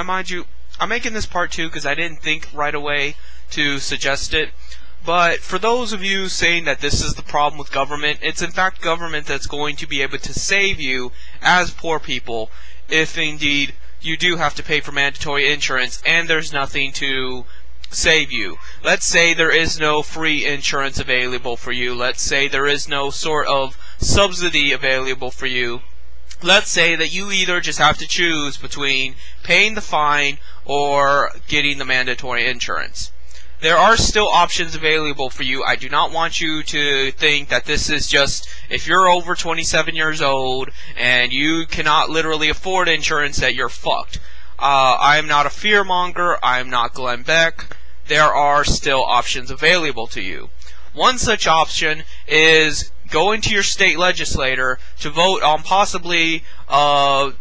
Now, mind you, I'm making this part 2 because I didn't think right away to suggest it. But for those of you saying that this is the problem with government, it's in fact government that's going to be able to save you as poor people if indeed you do have to pay for mandatory insurance and there's nothing to save you. Let's say there is no free insurance available for you. Let's say there is no sort of subsidy available for you. Let's say that you either just have to choose between paying the fine or getting the mandatory insurance. There are still options available for you. I do not want you to think that this is just if you're over 27 years old and you cannot literally afford insurance that you're fucked. I am not a fearmonger. I am not Glenn Beck. There are still options available to you. One such option is going to your state legislator to vote on possibly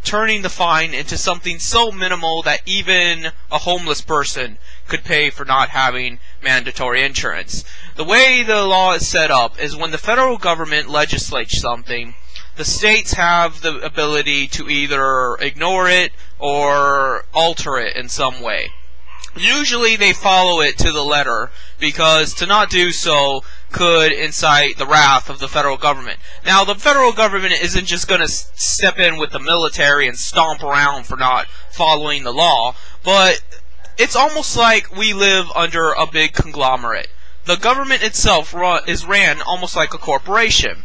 turning the fine into something so minimal that even a homeless person could pay for not having mandatory insurance. The way the law is set up is when the federal government legislates something, the states have the ability to either ignore it or alter it in some way. Usually they follow it to the letter, because to not do so could incite the wrath of the federal government. Now, the federal government isn't just going to step in with the military and stomp around for not following the law, but it's almost like we live under a big conglomerate. The government itself is ran almost like a corporation.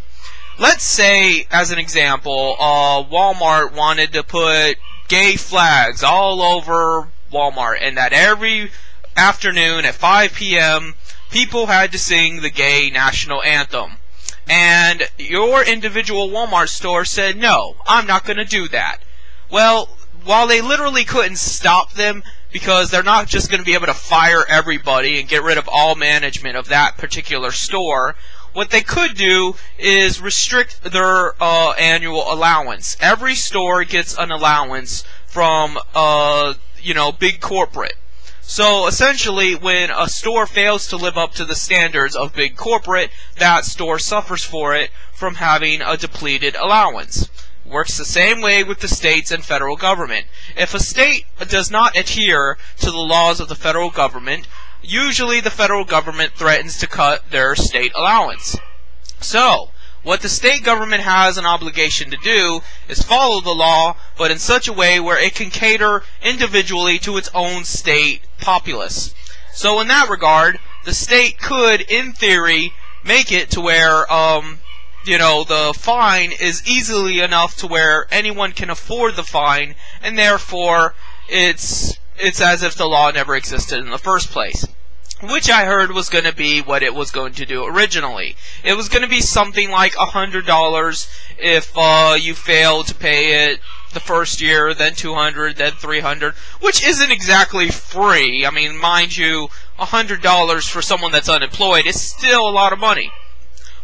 Let's say, as an example, Walmart wanted to put gay flags all over Walmart, and that every afternoon at 5 p.m. people had to sing the gay national anthem. And your individual Walmart store said, no, I'm not going to do that. Well, while they literally couldn't stop them, because they're not just going to be able to fire everybody and get rid of all management of that particular store, what they could do is restrict their annual allowance. Every store gets an allowance from big corporate. So essentially, when a store fails to live up to the standards of big corporate, that store suffers for it from having a depleted allowance. Works the same way with the states and federal government. If a state does not adhere to the laws of the federal government, usually the federal government threatens to cut their state allowance. So, what the state government has an obligation to do is follow the law, but in such a way where it can cater individually to its own state populace. So in that regard, the state could, in theory, make it to where, the fine is easily enough to where anyone can afford the fine, and therefore it's as if the law never existed in the first place. Which I heard was going to be what it was going to do originally. It was going to be something like $100 if you fail to pay it the first year, then $200, then $300, which isn't exactly free. I mean, mind you, $100 for someone that's unemployed is still a lot of money.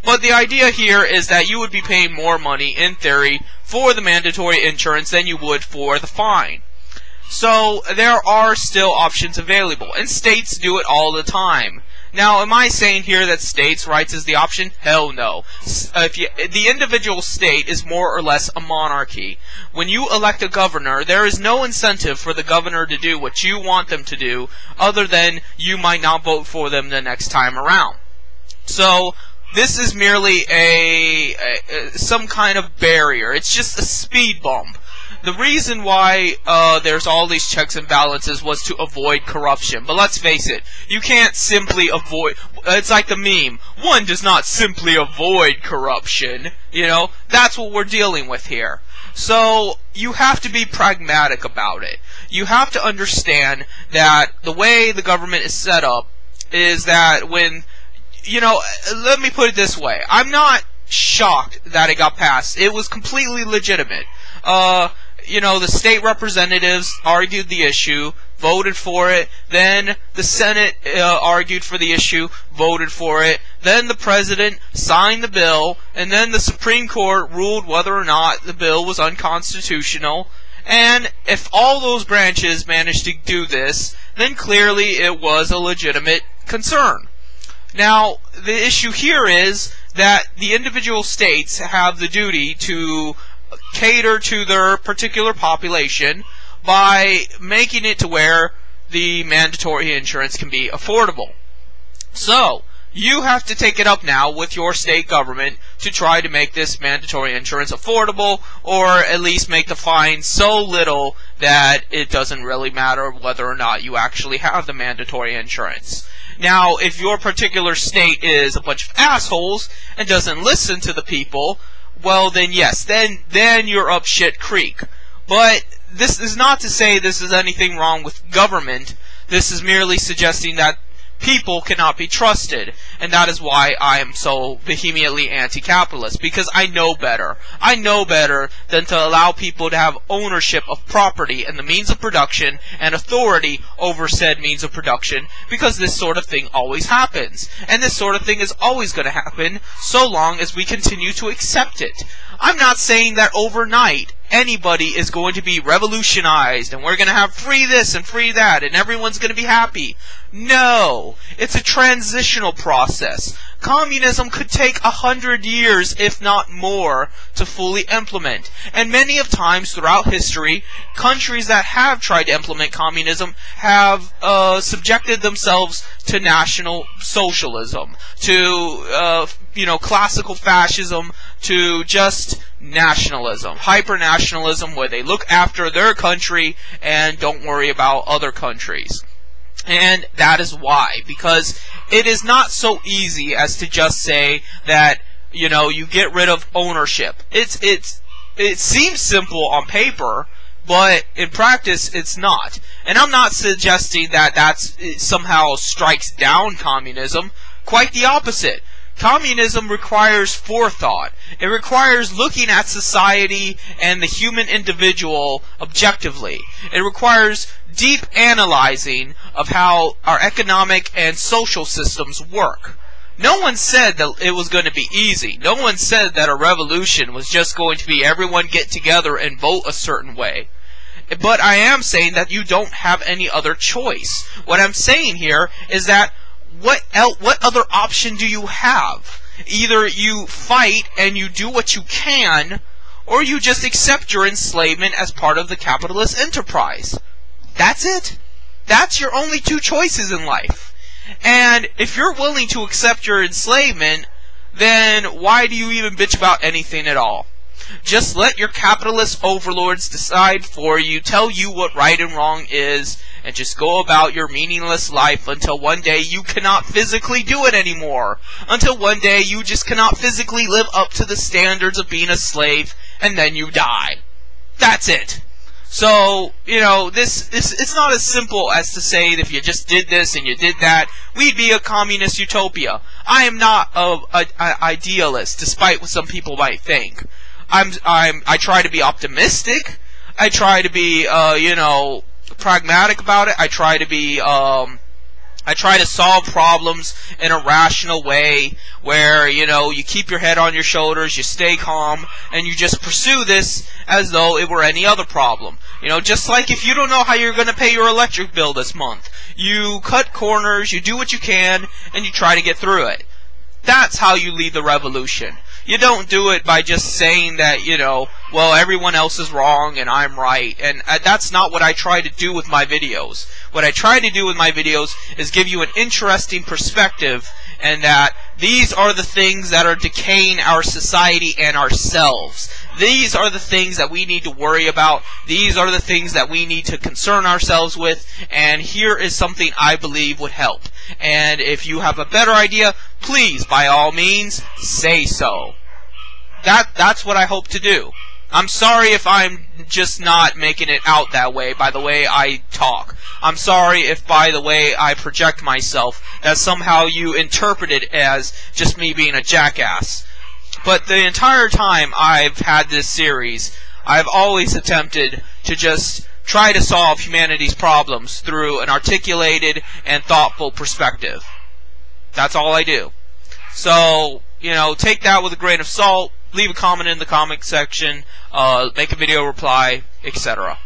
But the idea here is that you would be paying more money, in theory, for the mandatory insurance than you would for the fine. So, there are still options available, and states do it all the time. Now, am I saying here that states' rights is the option? Hell no. The individual state is more or less a monarchy. When you elect a governor, there is no incentive for the governor to do what you want them to do, other than you might not vote for them the next time around. So, this is merely some kind of barrier. It's just a speed bump. The reason why there's all these checks and balances was to avoid corruption. But let's face it, you can't simply avoid... It's like the meme. One does not simply avoid corruption. That's what we're dealing with here. So, you have to be pragmatic about it. You have to understand that the way the government is set up is that when... let me put it this way. I'm not shocked that it got passed. It was completely legitimate. The state representatives argued the issue, voted for it, then the Senate argued for the issue, voted for it, then the President signed the bill, and then the Supreme Court ruled whether or not the bill was unconstitutional, and if all those branches managed to do this, then clearly it was a legitimate concern. Now, the issue here is that the individual states have the duty to cater to their particular population, by making it to where the mandatory insurance can be affordable. So, you have to take it up now with your state government to try to make this mandatory insurance affordable, or at least make the fine so little that it doesn't really matter whether or not you actually have the mandatory insurance. Now, if your particular state is a bunch of assholes and doesn't listen to the people, well then yes, then you're up shit creek. But this is not to say this is anything wrong with government. This is merely suggesting that people cannot be trusted, and that is why I am so vehemently anti-capitalist, because I know better. I know better than to allow people to have ownership of property and the means of production and authority over said means of production, because this sort of thing always happens. And this sort of thing is always going to happen so long as we continue to accept it. I'm not saying that overnight anybody is going to be revolutionized and we're going to have free this and free that and everyone's going to be happy. No, it's a transitional process. Communism could take 100 years, if not more, to fully implement. And many of times throughout history, countries that have tried to implement communism have subjected themselves to national socialism, to classical fascism, to just nationalism, hyper-nationalism, where they look after their country and don't worry about other countries. And that is why, because it is not so easy as to just say that, you get rid of ownership. It seems simple on paper, but in practice it's not. And I'm not suggesting that it somehow strikes down communism. Quite the opposite. Communism requires forethought. It requires looking at society and the human individual objectively. It requires deep analyzing of how our economic and social systems work. No one said that it was going to be easy. No one said that a revolution was just going to be everyone get together and vote a certain way. But I am saying that you don't have any other choice. What I'm saying here is that what other option do you have? Either you fight and you do what you can, or you just accept your enslavement as part of the capitalist enterprise. That's it. That's your only two choices in life. And if you're willing to accept your enslavement, then why do you even bitch about anything at all? Just let your capitalist overlords decide for you, tell you what right and wrong is, and just go about your meaningless life until one day you cannot physically do it anymore. Until one day you just cannot physically live up to the standards of being a slave, and then you die. That's it. So, it's not as simple as to say that if you just did this and you did that, we'd be a communist utopia. I am not an idealist, despite what some people might think. I try to be optimistic. I try to be, pragmatic about it. I try to solve problems in a rational way where, you keep your head on your shoulders, you stay calm, and you just pursue this as though it were any other problem. Just like if you don't know how you're going to pay your electric bill this month, you cut corners, you do what you can, and you try to get through it. That's how you lead the revolution. You don't do it by just saying that, well, everyone else is wrong and I'm right. And that's not what I try to do with my videos. What I try to do with my videos is give you an interesting perspective, and that these are the things that are decaying our society and ourselves. These are the things that we need to worry about. These are the things that we need to concern ourselves with. And here is something I believe would help. And if you have a better idea, please, by all means, say so. That's what I hope to do. I'm sorry if I'm just not making it out that way by the way I talk. I'm sorry if by the way I project myself that somehow you interpret it as just me being a jackass. But the entire time I've had this series, I've always attempted to just try to solve humanity's problems through an articulated and thoughtful perspective. That's all I do. So, take that with a grain of salt, leave a comment in the comment section, make a video reply, etc.